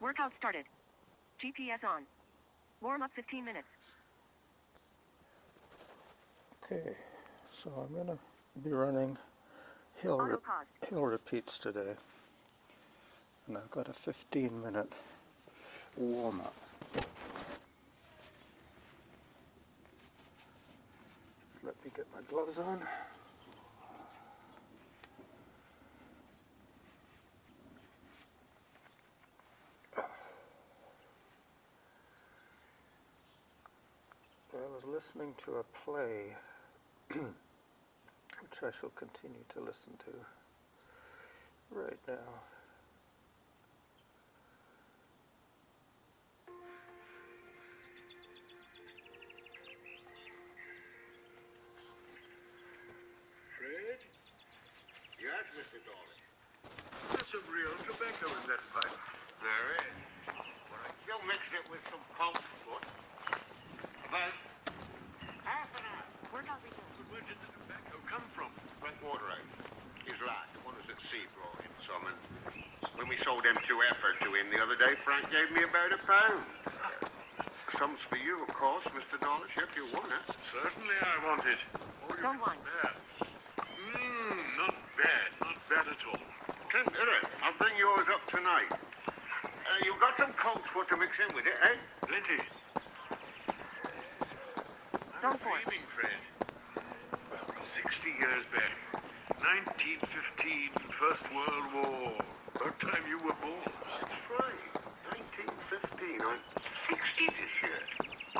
Workout started. GPS on. Warm up 15 minutes. Okay, so I'm going to be running hill repeats today. And I've got a 15-minute warm-up. Just let me get my gloves on. I was listening to a play which I shall continue to listen to right now. Fred? Yes, Mr. Dawley. There's some real tobacco in that pipe. There is. But I still mixed it with some pulse foot. About half an hour. Workout resumed. But where did the tobacco come from? Frank Waterhouse. His lad, the one who's at sea brought in some. And when we sold them 2 efforts to him the other day, Frank gave me about £1. Some's for you, of course, Mr. Dawlish, if you want it. Certainly I want it. Zone 1. Not bad at all. Consider it. I'll bring yours up tonight. You've got some coltsfoot to mix in with it, eh? Plenty. Zone 4. Dreaming, Fred. 60 years back. 1915, First World War. About time you were born. That's right. 1915. I'm 60 this year.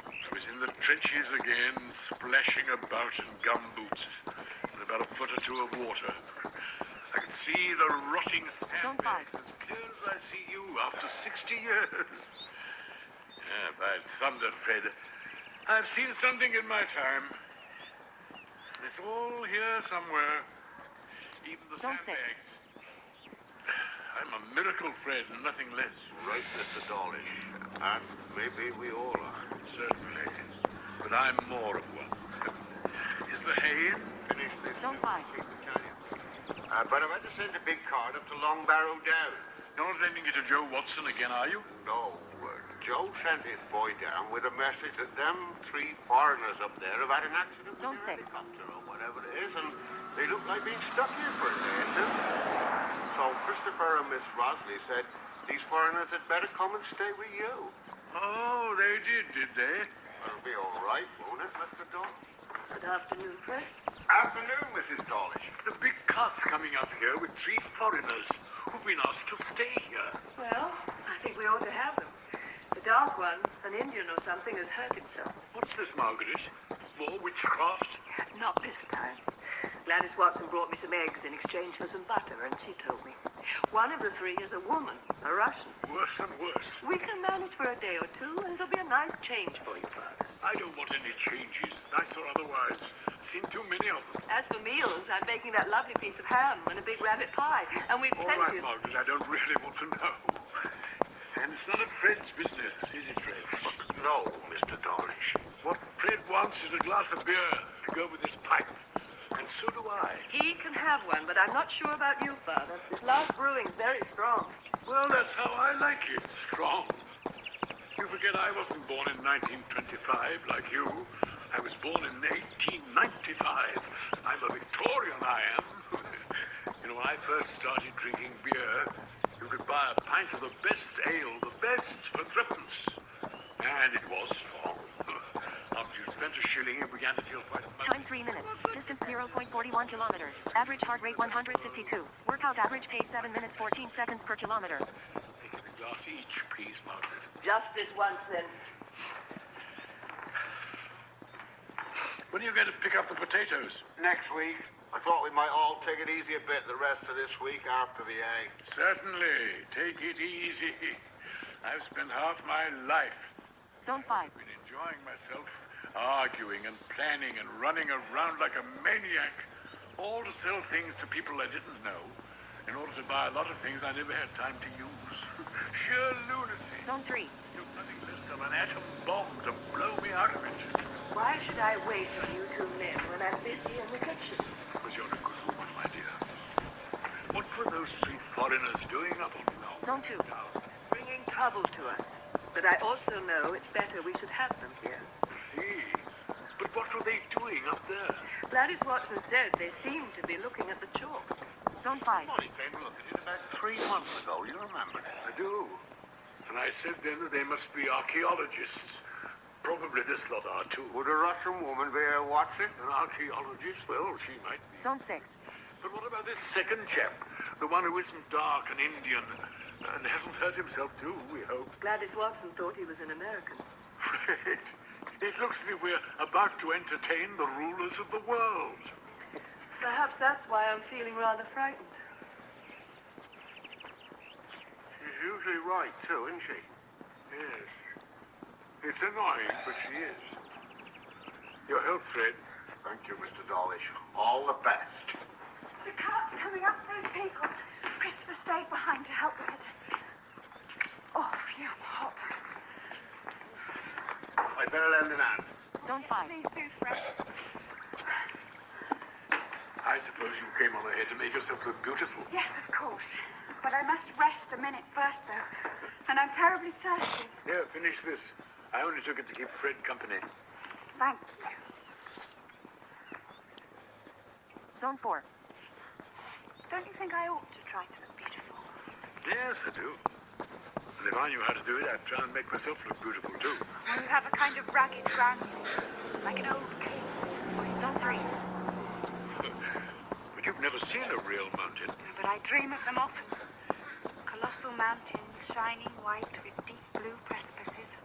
I was in the trenches again, splashing about in gumboots and about a foot or 2 of water. I could see the rotting sandbags as clear as I see you after 60 years. Yeah, by thunder, Fred. I've seen something in my time. It's all here somewhere. Even the Zone 6. sandbags. I'm a miracle, Fred, and nothing less. Right, Mr. Dawlish. And maybe we all are. Certainly. But I'm more of one. Is the hay in? Finished this. Zone 5. But I've had to send a big card up to Long Barrow Down. You're not lending it to Joe Watson again, are you? No. Joe sent his boy down with a message that them 3 foreigners up there have had an accident with Zone their 6. helicopter or whatever it is, and they look like being stuck here for a day or 2. So Christopher and Miss Rosley said these foreigners had better come and stay with you. Oh, they did they? That'll be all right, won't it, Mr. Dawn? Good afternoon, Fred. Afternoon, Mrs. Dawlish. The big cart's coming up here with 3 foreigners who've been asked to stay here. Well, I think we ought to have them. The dark one, an Indian or something, has hurt himself. What's this, Margaret? More witchcraft? Not this time. Gladys Watson brought me some eggs in exchange for some butter, and she told me. One of the 3 is a woman, a Russian. Worse and worse. We can manage for a day or 2, and it'll be a nice change for you, Father. I don't want any changes, nice or otherwise. I've seen too many of them. As for meals, I'm making that lovely piece of ham and a big rabbit pie, and we've All plenty right, Margaret, I don't really want to know. And it's none of Fred's business, is it, Fred? No, Mr. Dawlish. What Fred wants is a glass of beer to go with this pipe. And so do I. He can have one, but I'm not sure about you, Father. This last brewing's very strong. Well, that's how I like it, strong. You forget I wasn't born in 1925 like you. I was born in 1895. I'm a Victorian, I am. You know, when I first started drinking beer, you could buy a pint of the best ale, the best, for 3pence. And it was strong. After you spent a shilling, it began to feel quite much. Time 3 minutes. Distance 0.41 kilometers. Average heart rate 152. Workout average pace 7 minutes 14 seconds per kilometer. Take a glass each, please, Margaret. Just this once, then. When are you going to pick up the potatoes? Next week. I thought we might all take it easy a bit the rest of this week after the egg. Certainly. Take it easy. I've spent half my life Zone 5. been enjoying myself, arguing and planning and running around like a maniac, all to sell things to people I didn't know, in order to buy a lot of things I never had time to use. Sheer lunacy. Zone 3. You've nothing less than an atom bomb to blow me out of it. Why should I wait on you 2 men when I'm busy in the kitchen? Because you're a good woman, my dear. What were those 3 foreigners doing up on the mountain? Zone 2. Bringing trouble to us. But I also know it's better we should have them here. See? But what were they doing up there? Gladys Watson said they seemed to be looking at the chalk. Zone 5. Molly came to look at it about 3 months ago. You remember that? I do. And I said then that they must be archaeologists. Probably this lot are too. Would a Russian woman be here watching? An archaeologist? Well, she might be. Zone 6. But what about this second chap? The one who isn't dark and Indian and hasn't hurt himself too, we hope. Gladys Watson thought he was an American. It looks as if we're about to entertain the rulers of the world. Perhaps that's why I'm feeling rather frightened. She's usually right, too, isn't she? Yes. It's annoying, but she is. Your health, Fred. Thank you, Mr. Dawlish. All the best. The cart's coming up, those people. Christopher stayed behind to help with it. Oh, phew, I'm hot. I'd better lend an hand. Zone 5. Please do, Fred. I suppose you came on ahead to make yourself look beautiful. Yes, of course. But I must rest a minute first, though. And I'm terribly thirsty. Here, finish this. I only took it to keep Fred company. Thank you. Zone 4. Don't you think I ought to try to look beautiful? Yes, I do. And if I knew how to do it, I'd try and make myself look beautiful, too. Well, you have a kind of ragged grandeur, like an old king. Zone 3. But you've never seen a real mountain. But I dream of them often. Colossal mountains, shining white with deep blue precipices.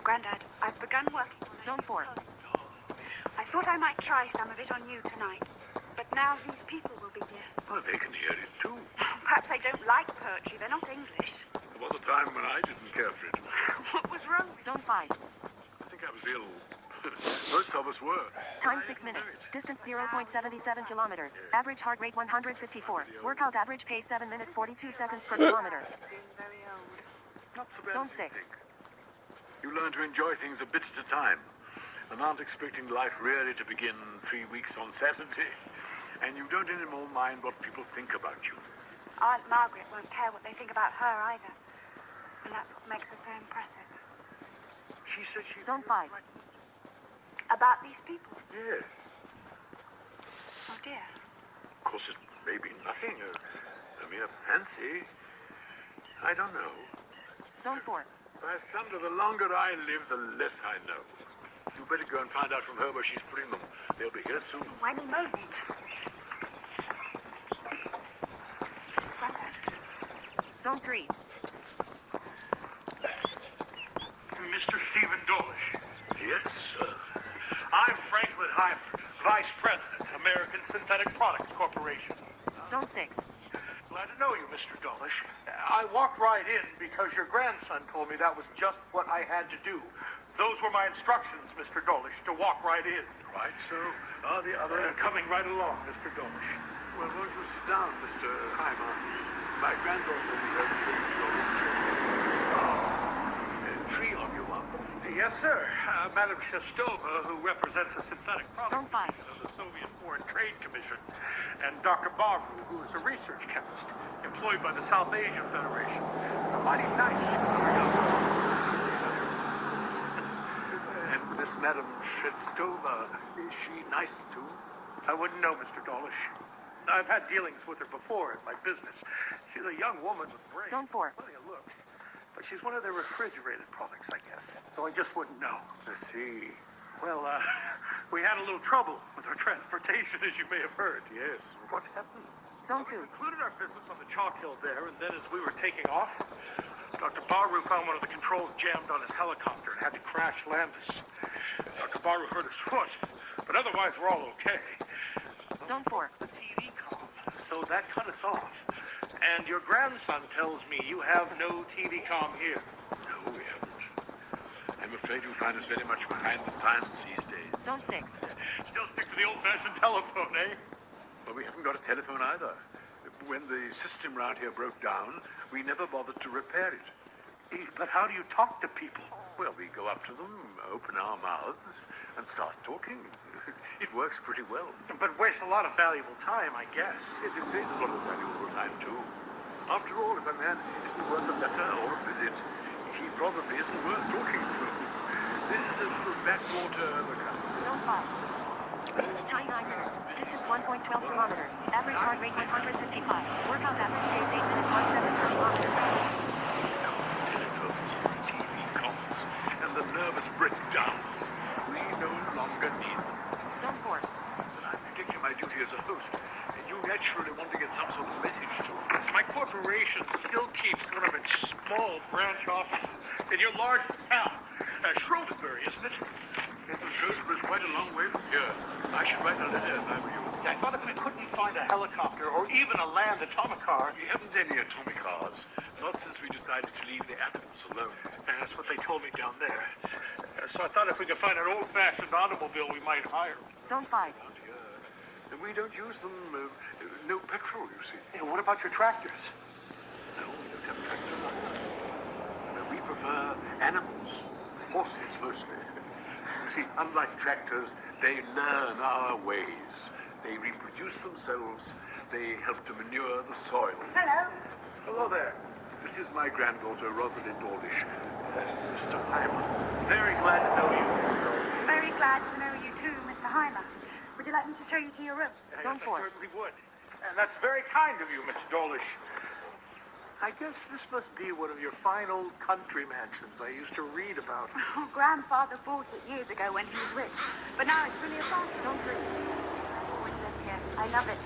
Grandad, I've begun working on it. Zone 4. I thought I might try some of it on you tonight. But now these people will be here. Well, they can hear it, too. Perhaps they don't like poetry. They're not English. There was a time when I didn't care for it. What was wrong with Zone 5. I think I was ill. Most of us were. Time 6 minutes. Distance 0.77 kilometers. Average heart rate 154. Workout average pace 7 minutes 42 seconds per kilometer. Being very old. Not so bad Zone as you 6. think. You learn to enjoy things a bit at a time. And aren't expecting life really to begin 3 weeks on Saturday. And you don't anymore mind what people think about you. Aunt Margaret won't care what they think about her either. And that's what makes her so impressive. She said she... Zone 5. About these people. Yes. Oh dear. Of course, it may be nothing. A mere fancy. I don't know. Zone 4. By thunder, the longer I live, the less I know. You better go and find out from her where she's putting them. They'll be here soon. Any moment. Grandad. Zone 3. Mr. Stephen Dawlish. Yes, sir. I'm Franklin Hyman, Vice President, American Synthetic Products Corporation. Zone 6. Glad to know you, Mr. Dawlish. I walked right in because your grandson told me that was just what I had to do. Those were my instructions, Mr. Dawlish, to walk right in. Right, so are the others. Coming right along, Mr. Dawlish. Well, won't you sit down, Mr. Hyman? My granddaughter will be here to show you your room. 3 of you are. Yes, sir. Madam Shestova, who represents the Synthetic Zone Products 5. Division of the Soviet Foreign Trade Commission, and Dr. Baru, who is a research chemist employed by the South Asia Federation. Mighty nice. And Miss Madam Shestova, is she nice too? I wouldn't know, Mr. Dawlish. I've had dealings with her before in my business. She's a young woman with brains. Zone 4. Plenty of looks. But she's one of their refrigerated products, I guess. So I just wouldn't know. Let's see. Well, we had a little trouble with our transportation, as you may have heard. Yes. What happened? Zone 2. We concluded our business on the chalk hill there, and then as we were taking off, Dr. Baru found one of the controls jammed on his helicopter and had to crash land us. Dr. Baru hurt his foot, but otherwise we're all okay. Zone 4. The TV comm, so that cut us off. And your grandson tells me you have no TV comm here. No, we haven't. I'm afraid you'll find us very much behind the times these days. Zone 6. Still stick to the old-fashioned telephone, eh? But we haven't got a telephone either. When the system round here broke down, we never bothered to repair it. But how do you talk to people? Well, we go up to them, open our mouths, and start talking. It works pretty well. But wastes a lot of valuable time, I guess. Yes, it saves a lot of valuable time, too. After all, if a man isn't worth a letter or a visit, he probably isn't worth talking to. This is a little backwater of a country. Zone 5. Time 9 minutes. Distance 1.12 kilometers. Average heart rate 155. Workout average pace 8 minutes 17 per kilometer. Telephones, TV calls, and the nervous breakdowns we no longer need. Zone 4. But I'm neglecting my duty as a host, and you naturally want to get some sort of message to. My corporation still keeps one of its small branch offices in your largest town. Shrewsbury, isn't it? Shrewsbury's quite a long way from here. I should write a letter if I were you. I thought if we couldn't find a helicopter or even a land atomic car. We haven't any atomic cars. Not since we decided to leave the atoms alone. That's what they told me down there. So I thought if we could find an old-fashioned automobile, we might hire them. Zone 5. Out here. And we don't use them. No petrol, you see. Yeah, what about your tractors? No, we don't have tractors either. We prefer animals. Horses, mostly. You see, unlike tractors, they learn our ways. They reproduce themselves. They help to manure the soil. Hello. Hello there. This is my granddaughter, Rosalind Orlish. Mr. Hyman. Very glad to know you. Very glad to know you too, Mr. Heimer. Would you like me to show you to your room? Zone 4. I certainly would. And that's very kind of you, Miss Dolish. I guess this must be one of your fine old country mansions I used to read about. Oh, Grandfather bought it years ago when he was rich. But now it's really a farm. Zone 3. I've always lived here. I love it.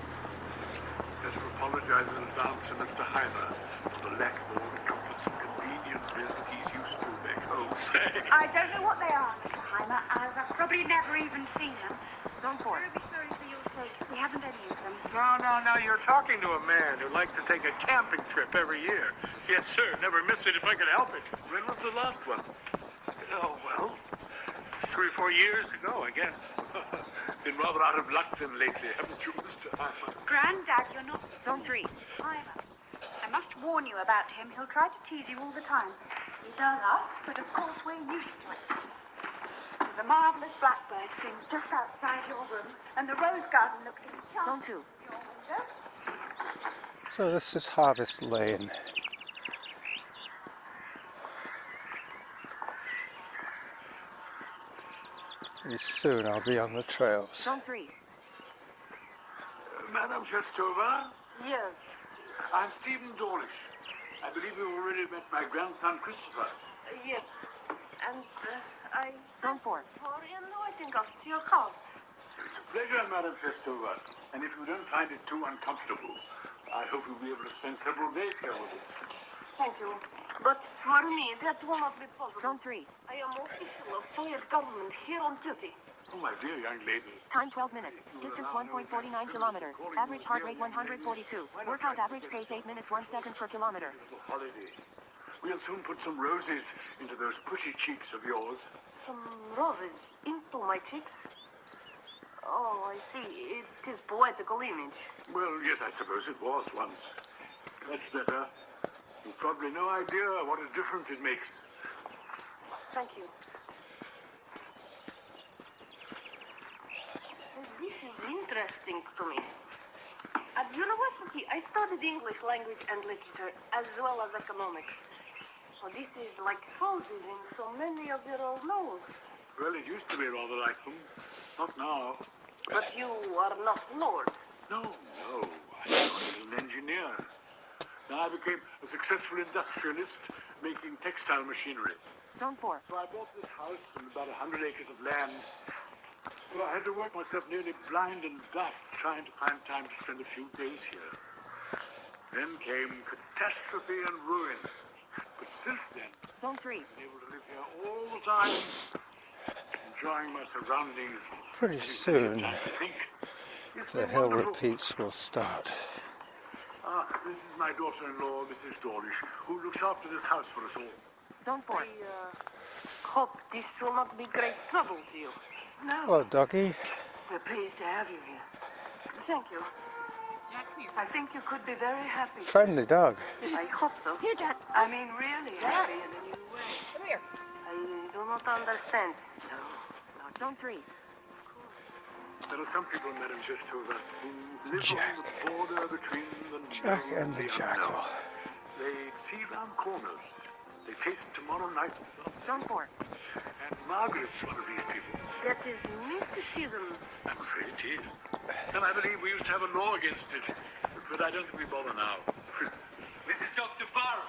Better apologize in advance to Mr. Hyman for the lack of all the comforts and conveniences that he's used to back home. I don't know what they are, Mr. Heimer, as I've probably never even seen them. Zone 4. Very sorry for your sake. We haven't any of them. No, you're talking to a man who likes to take a camping trip every year. Yes, sir, never miss it if I could help it. When was the last one? Oh, well, 3 or 4 years ago, I guess. Been rather out of luck then lately, haven't you, Mr. Hyman? Granddad, you're not Zone 3. Heimer. I must warn you about him. He'll try to tease you all the time. He does us, but of course we're used to it. There's a marvelous blackbird sings just outside your room, and the rose garden looks Zone enchanting. 2. Your window. So this is Harvest Lane. Pretty soon I'll be on the trails. Zone 3. Madam Chestova, Yes. I'm Stephen Dawlish. I believe you've already met my grandson, Christopher. Yes. And I Zone 4. for inviting us to your house. It's a pleasure, Madam Chestova. And if you don't find it too uncomfortable, I hope you'll be able to spend several days here with us. Thank you. But for me, that will not be possible. Zone 3. I am official of Soviet government here on duty. Oh, my dear young lady. Time 12 minutes. Distance 1.49 kilometers. Average heart rate 142. Workout average pace 8 minutes 1 second per kilometer. Little holiday. We'll soon put some roses into those pretty cheeks of yours. Some roses into my cheeks. Oh, I see. It is poetical image. Well, yes, I suppose it was once. That's better. You've probably no idea what a difference it makes. Thank you. This is interesting to me. At university, I studied English language and literature as well as economics. Well, this is like houses in so many of your old novels. Well, it used to be rather like them. Not now. But you are not lords. No. I was an engineer. Then I became a successful industrialist making textile machinery. Zone 4. So I bought this house and about 100 acres of land. Well, I had to work myself nearly blind and daft trying to find time to spend a few days here. Then came catastrophe and ruin. But since then, Zone 3. I've been able to live here all the time, enjoying my surroundings. Pretty having soon time to think. It's the been hill wonderful. repeats will start. This is my daughter-in-law, Mrs. Dawlish, who looks after this house for us all. Zone 4. I hope this will not be great trouble to you. No. Hello, doggy. We're pleased to have you here. Thank you. I think you could be very happy. Friendly dog. I hope so. Here, Jack. I mean, really happy in a new way. Come here. I do not understand. Zone 3. There are some people, Madam Chestova, who live Jack. on the border between the Jack known and the unknown. jackal. They see round corners. They taste tomorrow night. Zone 4. And Margaret's one of these people. That is mysticism. I'm afraid it is. And I believe we used to have a law against it. But I don't think we bother now. This is Dr. Barrow.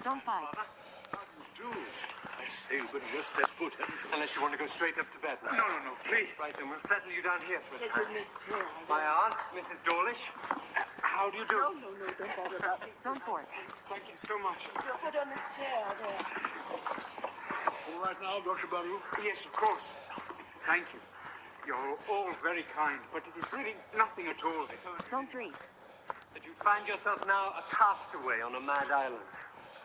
Zone 5. How do you do? I say, you better just step foot. Unless you want to go straight up to bed. No, please. Right, then we'll settle you down here for a That time. is Miss Claire. My aunt, Mrs. Dawlish. How do you do? No, don't bother about me. Zone 4. Thank you so much. You'll put on this chair there. All right now, Dr. Baru. Yes, of course. Thank you. You're all very kind, but it is really nothing at all. Zone 3. That you find yourself now a castaway on a mad island.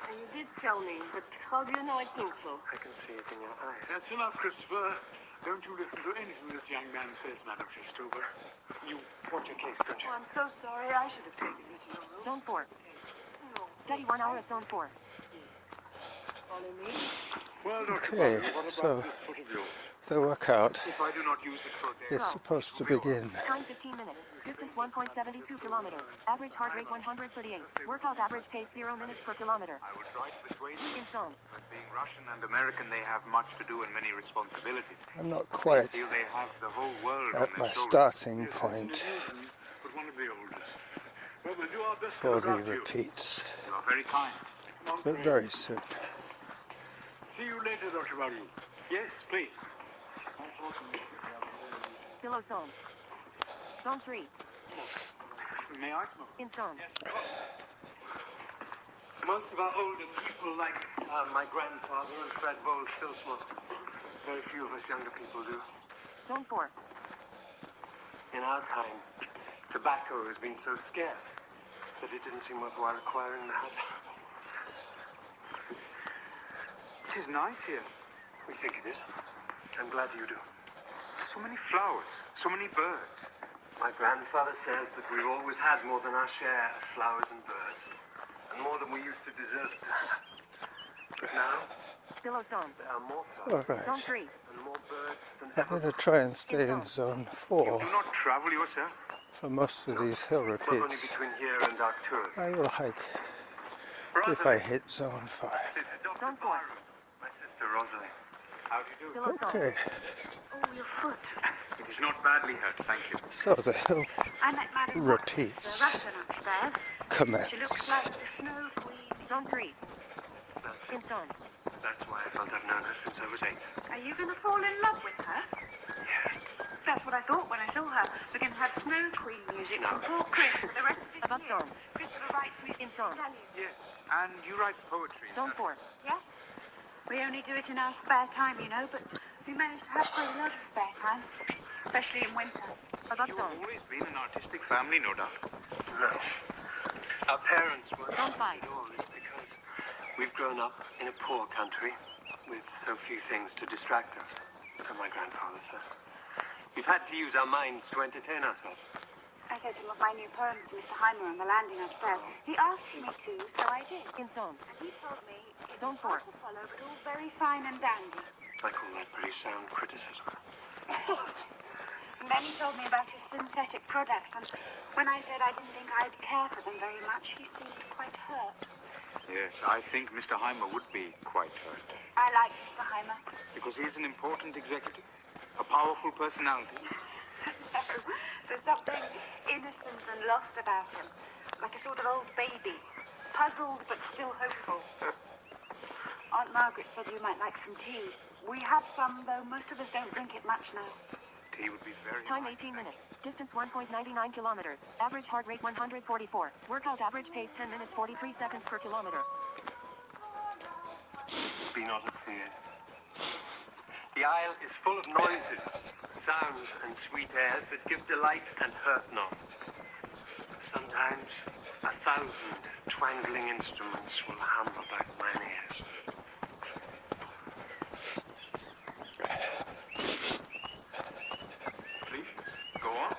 You did tell me, but how do you know I think so? I can see it in your eyes. That's enough, Christopher. Don't you listen to anything this young man says, Madam Shestover. You want your case, don't you? Oh, I'm so sorry. I should have taken you to your room. Zone 4. No. Study 1 hour at Zone 4. Follow me. Well, Dr. Okay, Baru, what about so- this foot of yours? The workout If I do not use it for a day, is supposed to begin. Time 15 minutes. Distance 1.72 kilometers. Average heart rate 138. Workout average pace 0 minutes per kilometer. I would try to persuade you. In zone. But being Russian and American, they have much to do and many responsibilities. I'm not They quite feel they have the whole world on at their my shoulders. starting Yes, point it's an illusion, but one of the oldest. Well, we'll do our best to for look the after you. repeats, You are very kind. Come on, but Craig. very soon. See you later, Dr. Baru. Yes, please. Below zone. Zone 3. May I smoke? In zone. Most of our older people, like my grandfather and Fred Bowles, still smoke. Very few of us younger people do. Zone 4. In our time, tobacco has been so scarce that it didn't seem worthwhile acquiring the habit. It is nice here. We think it is. I'm glad you do. So many flowers, so many birds. My grandfather says that we've always had more than our share of flowers and birds, and more than we used to deserve to have. But now, Below zone. there are more flowers All right, Zone 3. and more birds than I'm ever. going to try and stay in zone You 4 do not travel yourself? for most of these hill Well, only repeats. between here and Arcturus. I will hike if I hit zone 5. This is Dr. Zone 4. Baru, my sister Rosalie. How do you do? Below zone. Okay, Oh, your foot. It is not badly hurt, thank you. so the hill I met Madame repeats Watson, the Russian upstairs. commence. She looks like the Snow Queen. Zone 3. That's, In zone. that's why I felt I've known her since I was 8. Are you going to fall in love with her? Yes. That's what I thought when I saw her. We're going to have Snow Queen music No. from Paul Chris for the rest of his Above year. zone. Christopher writes me In zone. Italian. Yes. And you write poetry. Zone 4. Yes. We only do it in our spare time, you know, but we manage to have quite a lot of spare time, especially in winter. Above You have zone. always been an artistic family, no doubt. No. Our parents were Zone 5. at all. It's because we've grown up in a poor country with so few things to distract us. So my grandfather said. We've had to use our minds to entertain ourselves. I said some of my new poems to Mr. Heimer on the landing upstairs. He asked me to, so I did. In zone. And he told me it's Zone hard 4. to follow, but all very fine and dandy. I call that pretty sound criticism. And then he told me about his synthetic products, and when I said I didn't think I'd care for them very much, he seemed quite hurt. Yes, I think Mr. Heimer would be quite hurt. I like Mr. Heimer. Because he's an important executive. A powerful personality. No, there's something innocent and lost about him, like a sort of old baby, puzzled but still hopeful. Aunt Margaret said you might like some tea. We have some, though most of us don't drink it much now. Tea would be very Time nice. 18 minutes. Distance 1.99 kilometers. Average heart rate 144. Workout average pace 10 minutes 43 seconds per kilometer. Be not afeard. The isle is full of noises, sounds, and sweet airs that give delight and hurt not. Sometimes 1,000 twangling instruments will hum about mine ears. Please, go on.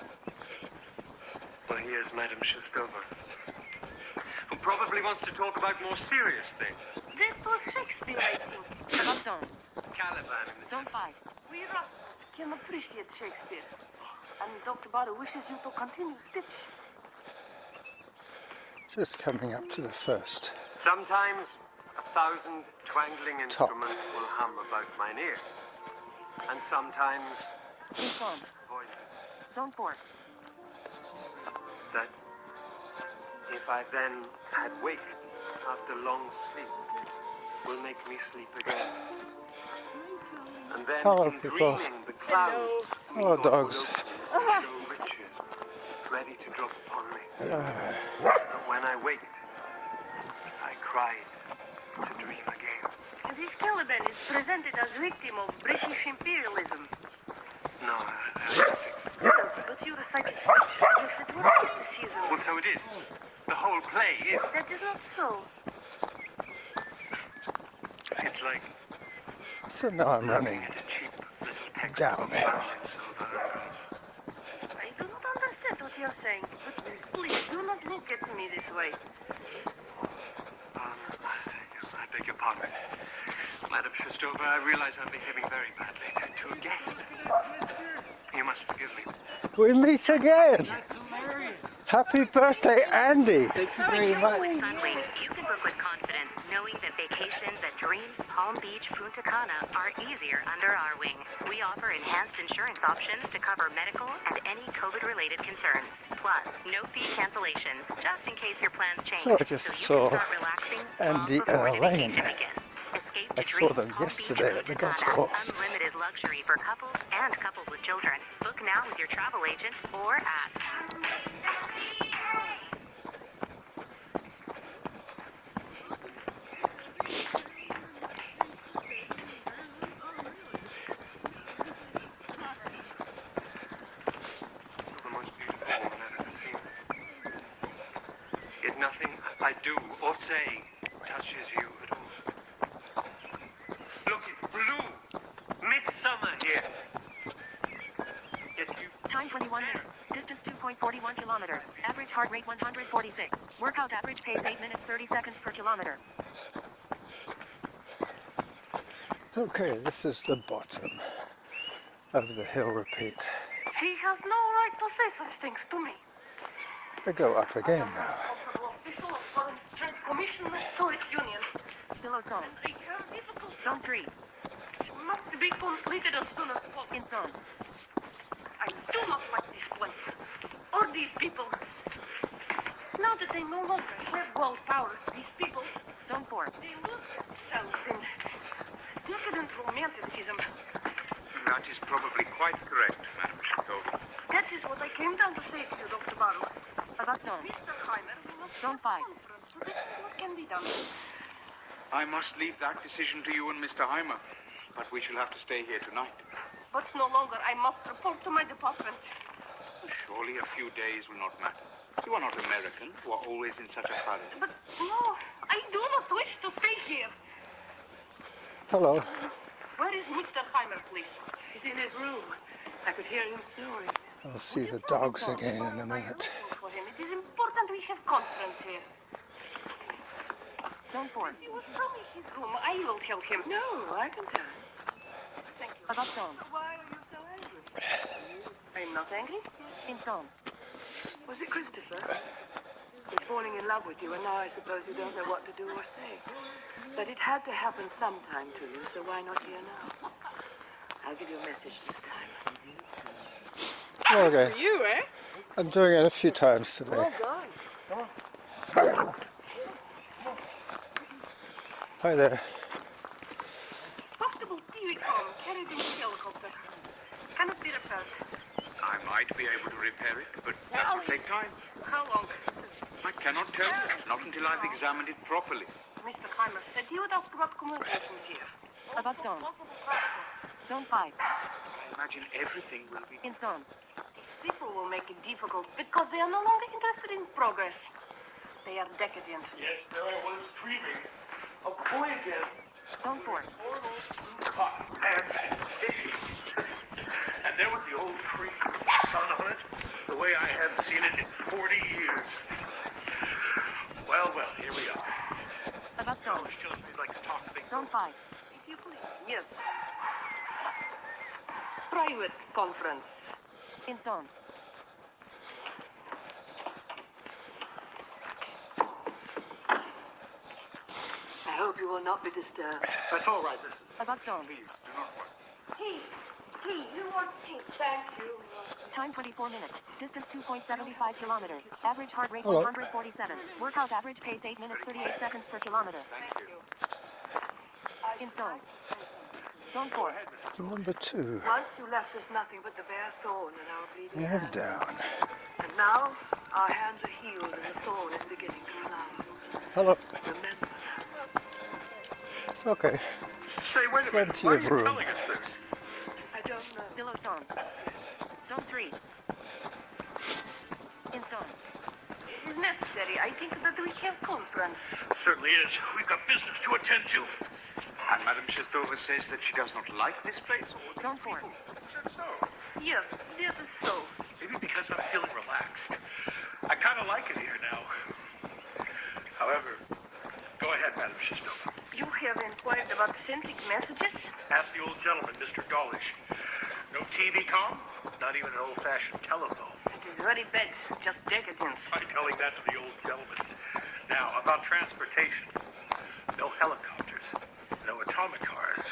Well, here's Madame Shestova, who probably wants to talk about more serious things. That was Shakespeare, I think. Above zone. Caliban in the Zone 5. We can appreciate Shakespeare. And Dr. Barrow wishes you to continue still. Just coming up to the first. Sometimes 1,000 twangling Top. instruments will hum about mine ear. And sometimes In zone. voices Zone 4. that, if I then had waked after long sleep, will make me sleep again. And then Hello, in people. dreaming, the clouds Hello, dogs. will show riches ready to drop upon me. But when I waked, I cried to dream again. This Caliban is presented as victim of British imperialism. No, Yes, but you recited speech. You had what mysticism. well, so it is. The whole play is. That is not so. It's like So now I'm running at a cheap little textbook downhill. bound in silver. I do not understand what you're saying, but please do not look at me this way. I beg your pardon. Madam Shestova, I realize I'm behaving very badly to a guest. You must forgive me. We meet again. Happy birthday, Andy. With Sunwing, you can book with confidence, knowing that vacations at Dreams, Palm Beach, Punta Cana are easier under our wing. We offer enhanced insurance options to cover medical and any COVID-related concerns. Plus, no fee cancellations, just in case your plans change. So I just you saw can start relaxing Andy long before and the Elaine. vacation begins. Escape to I saw Dreams, them Palm yesterday Beach, at the Punta golf Cana. course. Unlimited luxury for couples and couples with children. Book now with your travel agent or ask. The most beautiful woman I've ever seen. Yet nothing I do or say touches you at all. Look, it's blue. Midsummer here. Yet you... Time 21 minutes. Distance 2.41 kilometers. Average heart rate 146. Workout average pace 8 minutes 30 seconds per kilometer. Okay, this is the bottom of the hill repeat. He has no right to say such things to me. I go up again now. Possible official of Foreign Trade Commission and Soviet Union. Below zone. And I have difficult Zone 3. must be completed as soon as possible. In zone. I do not like this place. Or these people. Now that they no longer have world power, these people, Zone 4. they lose themselves in decadent romanticism. That is probably quite correct, Madam Shestova. That is what I came down to say to you, Dr. Barrow. Above zone. Mr. Heimer, we must Zone have 5. a conference to discuss what can be done. I must leave that decision to you and Mr. Heimer, but we shall have to stay here tonight. But no longer. I must report to my department. Surely a few days will not matter. You are not American, who are always in such a hurry. But no, I do not wish to stay here. Hello. Where is Mr. Heimer, please? He's in his room. I could hear him snoring. I'll see the dogs again in a minute. Looking for him. It is important we have conference here. Zone 4. He will show me his room. I will tell him. No, I can tell. Thank you. Above zone. Why are you so angry? I'm not angry. In zone. Was it Christopher? He's falling in love with you, and now I suppose you don't know what to do or say. But it had to happen sometime to you, so why not here now? I'll give you a message this time. Okay, You, eh? I'm doing it a few times today. Well done. Hi there. Possible TV com carried in the helicopter. Cannot be repaired. I might be able to repair it, but that will take time. How long? I cannot tell you, not until I've examined it properly. Mr. Heimer said he would ask about communications here. Above zone. Possible transport. Zone 5. I imagine everything will be... In zone. These people will make it difficult because they are no longer interested in progress. They are decadent. Yes, there I was dreaming. A boy again. Zone 4. Cotton pants and tissues. And there was the old tree with the sun on it, the way I hadn't seen it in 40 years. Well, here we are. Above zone. We'd like to talk things Zone 5. If you please. Yes. Private conference. In zone. will not be disturbed. That's all right, listen. Above zone. Please, do not worry. Tea. Tea. Who wants tea? Thank you. Time 24 minutes. Distance 2.75 kilometers. Average heart rate Hello. 147. Workout average pace 8 minutes 38 seconds per kilometer. In zone. Zone 4. Number 2. Once you left us nothing but the bare thorn and our bleeding Head hands. down. And now our hands are healed and the thorn is beginning to flower. Hello. Remember. It's okay. Say, wait a minute. Plenty Why are of you room. telling us this? I don't know. Below zone. Zone 3. In zone. It is necessary. I think that we have conference. Certainly is. We've got business to attend to. And Madame Shestova says that she does not like this place? Or Zone 4. Is that so? Yes, that is so. Maybe because I'm feeling relaxed. I kind of like it here now. However, go ahead, Madame Shestova. You have inquired about scented messages? Ask the old gentleman, Mr. Dawlish. No TV comm? Not even an old-fashioned telephone. It is very bad. Just decadence. Try telling that to the old gentleman. Now, about transportation. No helicopters. No atomic cars.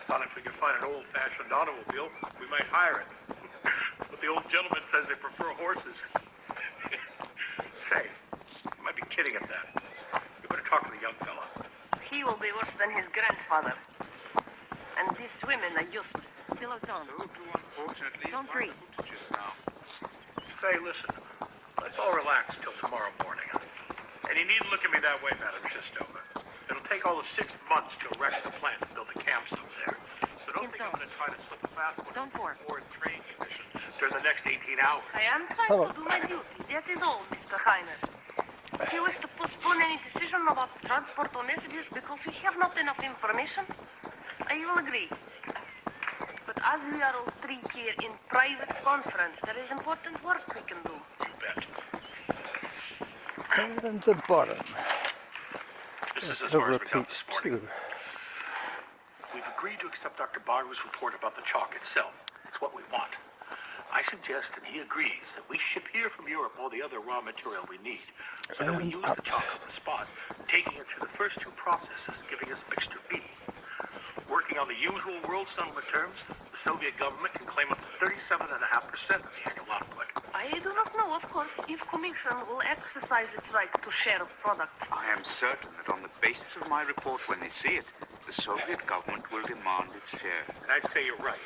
Thought if we could find an old-fashioned automobile, we might hire it. But the old gentleman says they prefer horses. Say, you might be kidding at that. You better talk to the young fella. He will be worse than his grandfather. And these women are useless. Below zone. So too, unfortunately, Zone 3. just now. Say, listen, let's all relax till tomorrow morning. And you needn't look at me that way, Madame Shestova. It'll take all of 6 months to erect the plant and build a campsite there. So don't think I'm going to try to slip a fast one Zone 4. or train commission during the next 18 hours. I am trying to do my duty. That is all, Mr. Heiner. If you wish to postpone any decision about transport or messages because we have not enough information, I will agree. But as we are all three here in private conference, there is important work we can do. You bet. And the bottom. This is as The far as we got repeats this morning. 2. We've agreed to accept Dr. Baru's report about the chalk itself. It's what we want. I suggest, and he agrees, that we ship here from Europe all the other raw material we need, so that we And use up. the chalk on the spot, taking it through the first 2 processes, giving us mixture B. Working on the usual world settlement terms, the Soviet government can claim up to 37.5% of the annual output. I do not know, of course, if Commission will exercise its right to share of product. I am certain that on the basis of my report, when they see it, the Soviet government will demand its share. And I'd say you're right.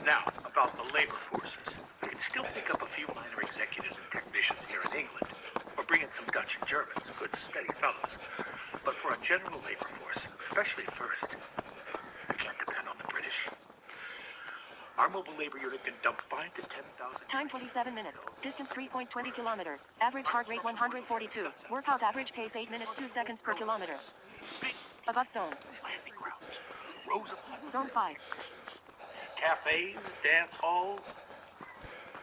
Now, about the labor forces. We can still pick up a few minor executives and technicians here in England, or bring in some Dutch and Germans, good steady fellows. But for a general labor force, especially at first, we can't depend on the British. Our mobile labor unit can dump 5 to 10,000. Time 27 minutes. Distance 3.20 kilometers. Average heart rate 142. Workout average pace 8 minutes 2 seconds per kilometer. Above zone. Landing grounds, rows of people, Zone 5. cafes, dance halls,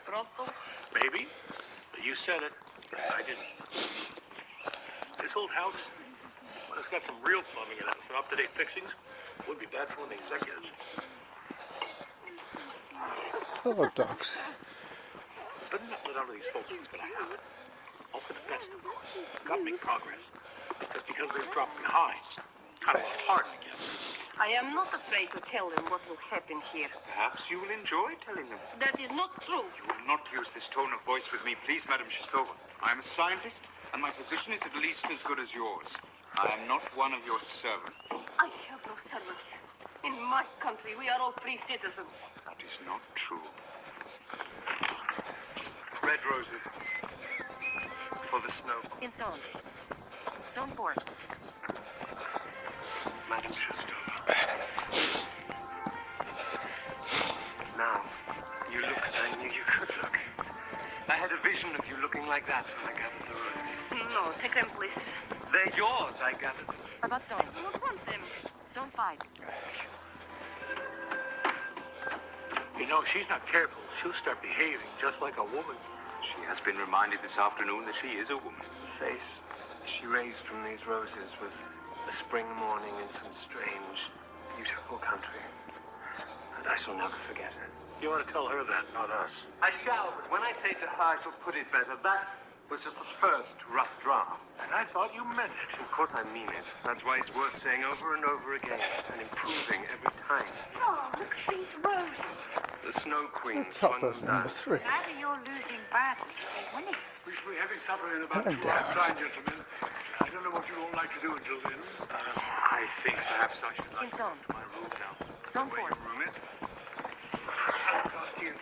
Brothels? maybe. But you said it. I didn't. This old house, well, it's got some real plumbing in it, some up-to-date fixings. Wouldn't be bad for one of the executives. Hello, dogs. Better not let out of these folks what's going to happen. All for the best, of course. Got to make progress. Just because they've dropped behind. Kind of lost heart, I guess. I am not afraid to tell them what will happen here. Perhaps you will enjoy telling them. That is not true. You will not use this tone of voice with me, please, Madame Shestova. I am a scientist, and my position is at least as good as yours. I am not one of your servants. I have no servants. In my country, we are all free citizens. That is not true. Red roses. For the snow. In zone. Zone 4. Madam Shestova. Now, you look as I knew you could look. I had a vision of you looking like that when I gathered the roses. No, take them, please. They're yours, I gathered them. Above zone. I don't want them. Zone 5. You know, if she's not careful, she'll start behaving just like a woman. She has been reminded this afternoon that she is a woman. The face she raised from these roses was a spring morning in some strange, beautiful country. And I shall never forget it. You want to tell her that, not us. I shall, but when I say to her I shall put it better, that was just the first rough draft. And I thought you meant it. Of course I mean it. That's why it's worth saying over and over again and improving every time. Oh, look at these roses. The Snow Queen Top swung of them number down. 3. Either you're losing badly or you're winning. We shall be having supper in about And 2 hours' down. time, gentlemen. I don't know what you'd all like to do until then. I think perhaps I should like In to zone. go to my room now. Zone Where 4. your room is? Got you.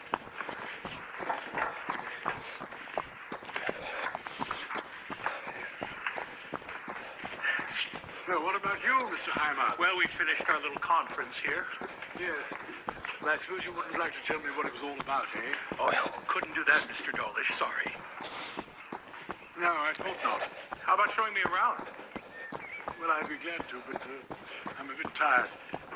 So, what about you, Mr. Heimer? Well, we finished our little conference here. Yes. Well, I suppose you wouldn't like to tell me what it was all about, eh? Oh, no, couldn't do that, Mr. Dawlish. Sorry. No, I thought not. How about showing me around? Well, I'd be glad to, but I'm a bit tired.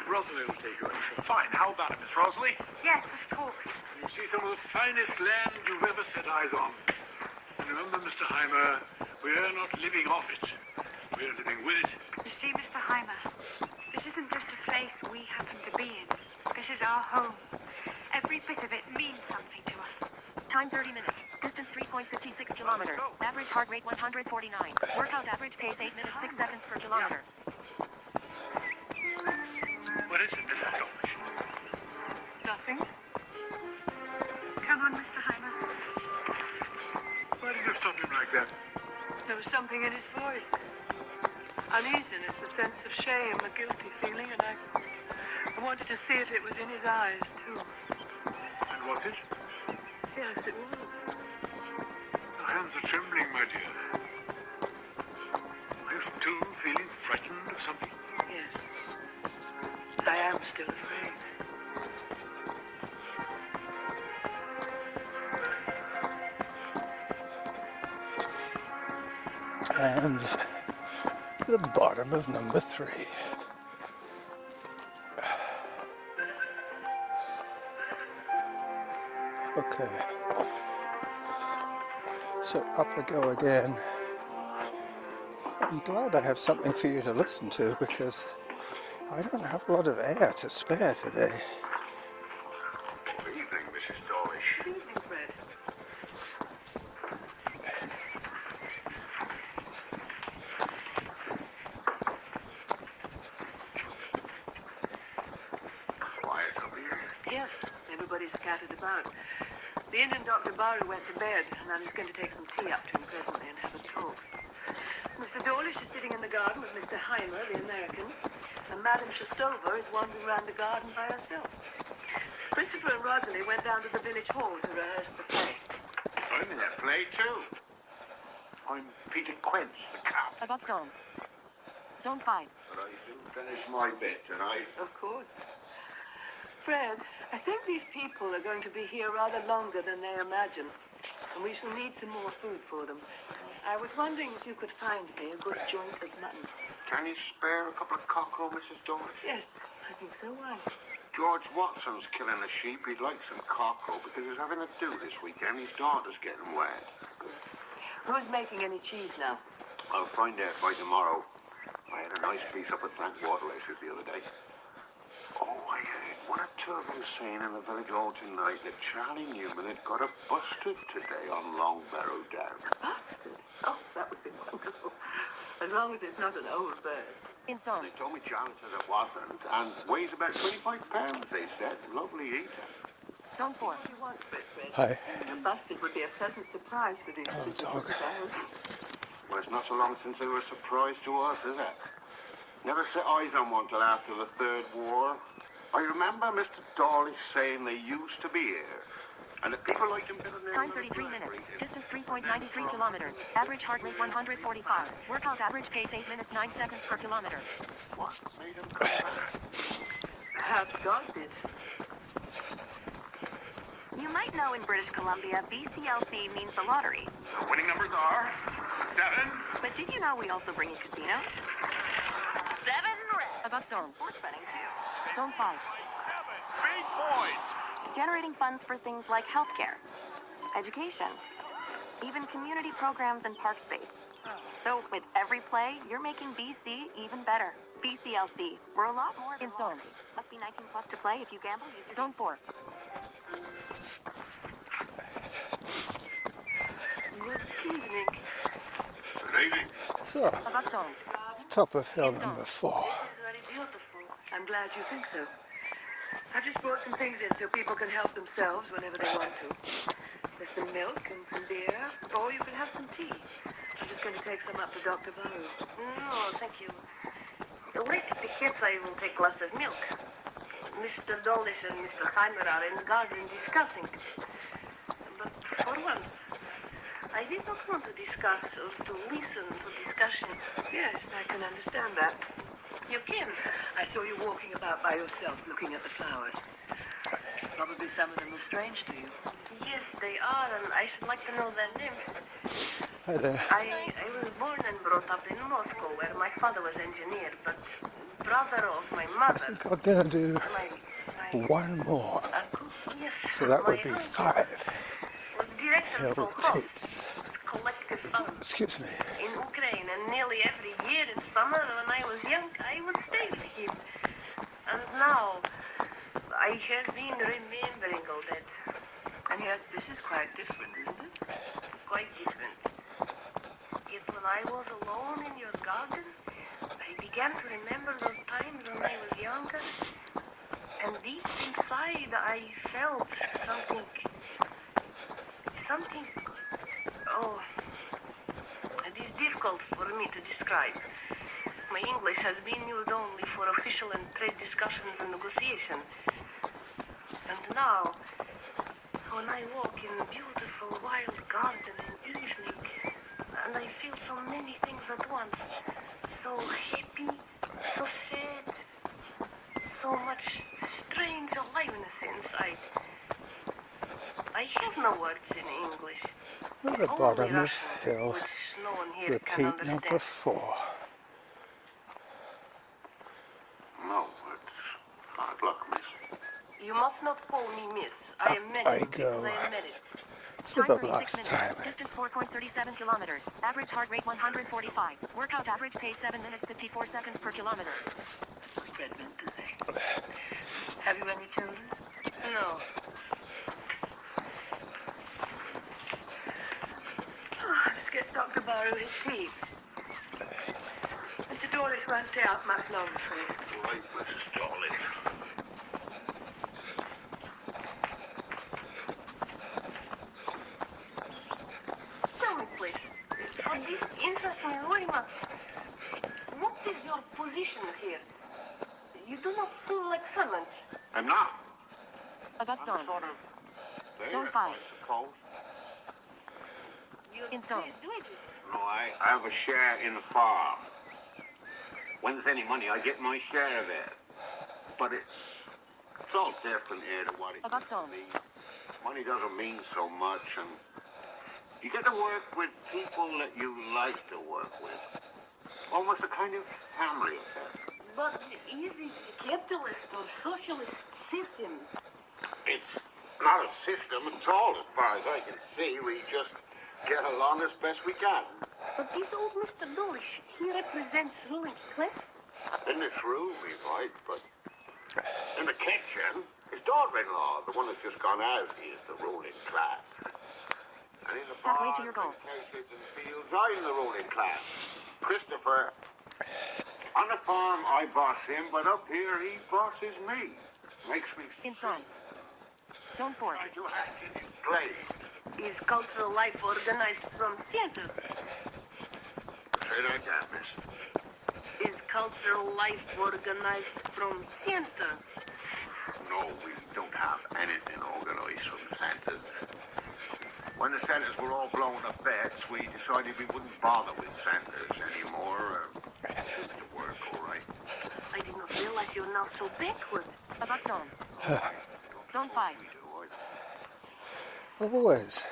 Rosalie will take you. Fine. How about it, Miss Rosalie? Yes, of course. You see some of the finest land you've ever set eyes on. And remember, Mr. Heimer, we are not living off it. We are living with it. You see, Mr. Heimer, this isn't just a place we happen to be in. This is our home. Every bit of it means something to us. Time 30 minutes. Distance 3.56 kilometers. Average heart rate 149. Workout average pace 8 minutes 6 seconds per kilometer. What is it, Mrs. Dawlish? Nothing. Come on, Mr. Heimer. Why did you stop him like that? There was something in his voice. Uneasiness, a sense of shame, a guilty feeling, and I wanted to see if it was in his eyes, too. And was it? Yes, it was. Your hands are trembling, my dear. Are you still feeling frightened of something? Yes. I am still afraid. And the bottom of number 3. Okay. So up we go again. I'm glad I have something for you to listen to because I don't have a lot of air to spare today. Good evening, Mrs. Dawlish. Good evening, Fred. Quiet up here. Yes, everybody's scattered about. The Indian Dr. Baru went to bed, and I'm just going to take some tea up to him presently and have a talk. Mr. Dawlish is sitting in the garden with Mr. Heimer, the American, and Madame Shestova is wandering around the garden by herself. Christopher and Rosalie went down to the village hall to rehearse the play. I'm in that play, too. I'm Peter Quench, the cat. Above zone. Zone 5. But I soon finish my bit tonight. Of course. Fred, I think these people are going to be here rather longer than they imagine, and we shall need some more food for them. I was wondering if you could find me a good joint of mutton. Can you spare a couple of cockerel, Mrs. Dawlish? Yes, I think so. Why? George Watson's killing a sheep. He'd like some cockerel because he's having a do this weekend. His daughter's getting wed. Who's making any cheese now? I'll find out by tomorrow. I had a nice piece up at Frank Waterlace's the other day. Oh, I heard one or two of them saying in the village hall tonight that Charlie Newman had got a busted today on Longbarrow Down. Busted? Oh, that would be wonderful. As long as it's not an old bird. In zone. They told me Charlie said it wasn't, and weighs about 25 pounds, they said. Lovely eater. Zone 4. What do you want, Fred? Hi. A busted would be a pleasant surprise for these Hello, visitors, dog. I hope. Well, it's not so long since they were a surprise to us, is it? Never set eyes on one till after the Third War. I remember Mr. Dawlish saying they used to be here, and that people liked him better than Time 33 minutes. Distance 3.93 kilometers. Average heart rate 145. Workout average pace 8 minutes 9 seconds per kilometer. What made him come back? Perhaps God did. You might know in British Columbia, BCLC means the lottery. The winning numbers are 7. But did you know we also bring in casinos? 7 red. Above zone. Sports betting too. Zone 5. 3 points. Generating funds for things like healthcare, education, even community programs and park space. So with every play, you're making BC even better. BCLC. We're a lot more than In zone. loyalty. Must be 19 plus to play. If you gamble, use your Zone 4. This evening So, About zone. top of hill number 4. This is very beautiful. I'm glad you think so. I've just brought some things in so people can help themselves whenever they want to. There's some milk and some beer, or you can have some tea. I'm just going to take some up to Dr. Baru. No, thank you. Like the kids, I will take glass of milk. Mr. Dolish and Mr. Heimer are in the garden discussing. But for once, I did not want to discuss or to listen to discussion. Yes, I can understand that. You can. I saw you walking about by yourself looking at the flowers. Probably some of them are strange to you. Yes, they are, and I should like to know their names. Hi there. I was born and brought up in Moscow, where my father was engineer, but brother of my I mother, think I'm going to do my one more. uncle, yes, So that would my be uncle 5. was director of Hill Kolkhoz, Kids. collective fund Excuse me. in Ukraine, and nearly every year in summer when I was young, I would stay with him. And now, I have been remembering all that. And yet, this is quite different, isn't it? Quite different. Yet when I was alone in your garden, I began to remember those times when I was younger. And deep inside, I felt something, oh, it is difficult for me to describe. My English has been used only for official and trade discussions and negotiation. And now, when I walk in a beautiful wild garden in evening, and I feel so many things at once, so happy, so sad, so much strange aliveness inside. I have no words in English. At the Only bottom of Russian, hill, which no one here can repeat understand. number 4. No, it's hard luck, miss. You must not call me miss. I am Up married I because go. I am married. For Time the 36 last minutes. time. Distance 4.37 kilometers. Average heart rate 145. Workout average pace 7 minutes 54 seconds per kilometer. Redmond to say. Have you any children? No. Oh, let's get Dr. Baru his tea. Mr. Dawlish won't stay out much longer for you. Right, Mrs. Dawlish. Tell me, please. For this interests me very much. What is your position here? You do not seem like servant. I'm not. About zone. Sort of there, Zone 5. I suppose. You In zone. do it. No, I have a share in the farm. When there's any money, I get my share of it. But it's all different here to what it About used zone. to be. Money doesn't mean so much, and you get to work with people that you like to work with. Almost a kind of family affair. But is it a capitalist or socialist system? It's not a system at all, as far as I can see. We just get along as best we can. But this old Mr. Dolish, he represents ruling class? In this room, he's right, but in the kitchen, his daughter-in-law, the one that's just gone out, is the ruling class. And in the Halfway barns to your goal. and orchards and fields, I'm the ruling class. Christopher, on the farm, I boss him, but up here, he bosses me. Makes me In zone. Zone 4. try to act in his place. Is cultural life organized from centers? Say that again, miss. Is cultural life organized from center? No, we don't have anything organized from centers. When the centers were all blowing up bets, we decided we wouldn't bother with centers anymore. It seems to work all right. I did not realize you're now so backward. About zone. Zone 5. We do, Always.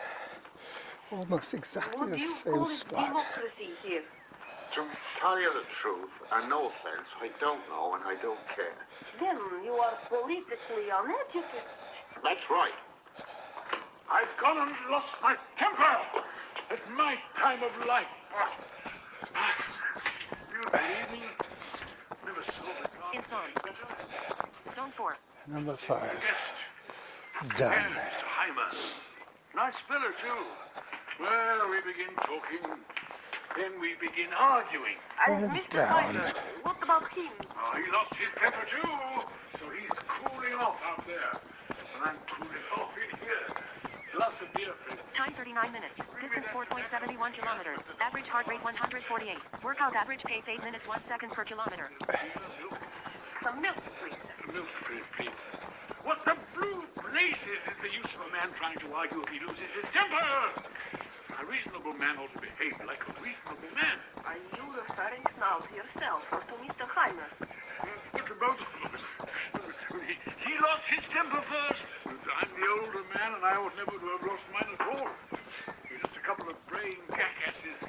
Almost exactly Would the you same call it spot. democracy here? To tell you the truth, and no offense, I don't know and I don't care. Then you are politically uneducated. That's right. I've gone and lost my temper at my time of life. You believe me? Never saw the God. In zone. Zone 4. Number 5. Guest. Done. And Mr. Heimer. Nice fella, too. Well, we begin talking. Then we begin arguing. And And Mr. down. Heimer, what about him? Oh, he lost his temper too, so he's cooling off out there. And I'm cooling off in here. Glass of beer, Fred. Time 39 minutes. Distance 4.71 kilometers. Average heart rate 148. Workout average pace 8 minutes 1 second per kilometer. Some milk, please. Milk, Fred, please. What the blue blazes is the use of a man trying to argue if he loses his temper? A reasonable man ought to behave like a reasonable man. Are you referring now to yourself or to Mr. Heimer? But to both of us. He lost his temper first. I'm the older man, and I ought never to have lost mine at all. You're just a couple of braying jackasses.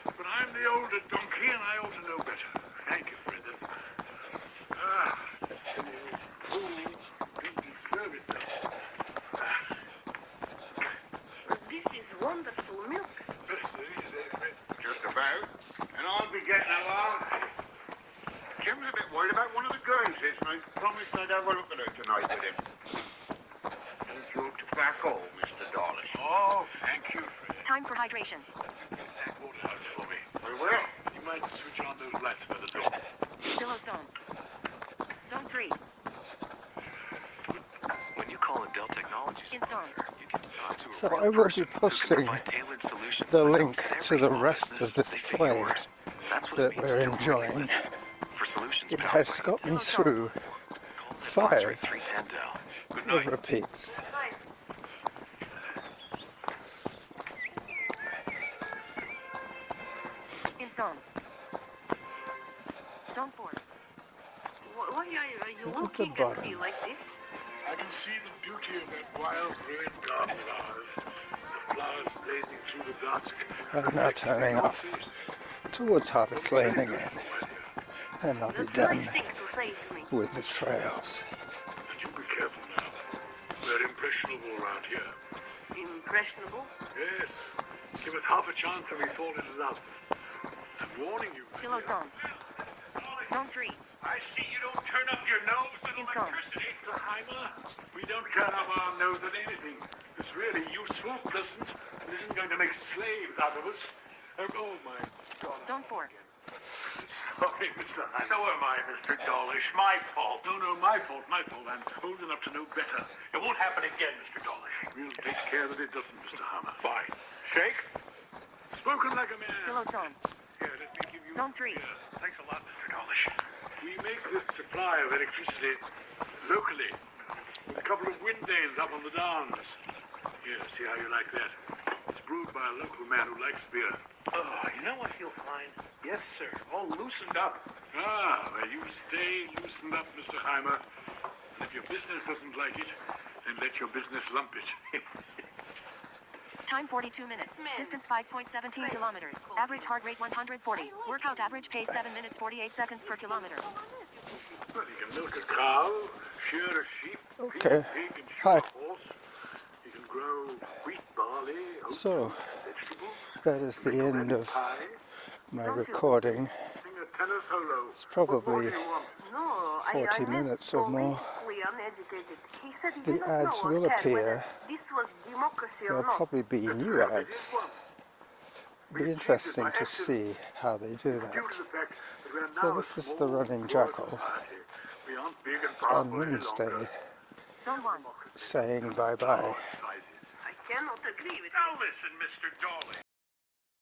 But I'm the older donkey, and I ought to know better. Thank you, Fred. Fool. Didn't deserve it, though. This is wonderful milk. Just about. And I'll be getting along. Jim's a bit worried about one of the girls, and I promised I'd have a look at her tonight with him. Here's your tobacco, Mr. Darling. Oh, thank you, Fred. Time for hydration. That water house for me. I will. You might switch on those lights by the door. Pillow zone. Zone 3. When you call Dell Technologies, In zone. you get to talk to a So real I will person be who can posting provide tailored solutions the that link fit to every the small rest business of this they fit play yours. That's what that it means we're to do enjoying. business. For solutions It powered has by got me Dell. through Call them at 5 310 Dell. Good the night. repeats. In zone. Zone 4. Why are you Look at looking the at me bottom. like this? I can see the beauty of that wild ruined garden of ours. The flowers blazing through the dusk. I'm now turning off towards Harvest Lane again. And I'll be That's a done nice thing to say to me. with the trails. And you be careful now. We're impressionable around here. Impressionable? Yes. Give us half a chance and we fall in love. I'm warning you. Pillow zone. Zone 3. I see you don't turn up your nose at In zone. electricity, Mr. Heimer. We don't turn up our nose at anything. It's really useful, pleasant, and isn't going to make slaves out of us. Oh, my God. Zone 4. Sorry, Mr. Heimer. So am I, Mr. Dawlish. My fault. No, my fault. I'm old enough to know better. It won't happen again, Mr. Dawlish. We'll take care that it doesn't, Mr. Hammer. Fine. Shake? Spoken like a man. Pillow zone. Here, let me give you Zone 3. Thanks a lot, Mr. Dawlish. We make this supply of electricity locally with a couple of wind vanes up on the downs. Here, see how you like that? It's brewed by a local man who likes beer. Oh, you know I feel fine. Yes, sir. All loosened up. Ah, well, you stay loosened up, Mr. Heimer. And if your business doesn't like it, then let your business lump it. Time 42 minutes. Distance 5.17 kilometers. Average heart rate 140. Workout average pace 7 minutes 48 seconds per kilometer. Well, you can milk a cow, shear a sheep, feed Okay. a pig, and shoot Hi. a horse. You can grow wheat, barley, oats, So, vegetables. that is the end of Pie, my recording. sing a tenor solo. It's What more probably do you want? No, 40 I minutes or more. politically uneducated. He said he The didn't ads know will or care appear. whether this was democracy or There'll not. probably be That's new right, it ads. is one. Be interesting to see how they do It's due that. to the fact that we are So now a this is the small, running poor jackal society. We aren't big and on powerful any Wednesday longer. Zone 1. saying bye-bye. Sizes. I cannot agree with Now listen, Mr. Dawlish.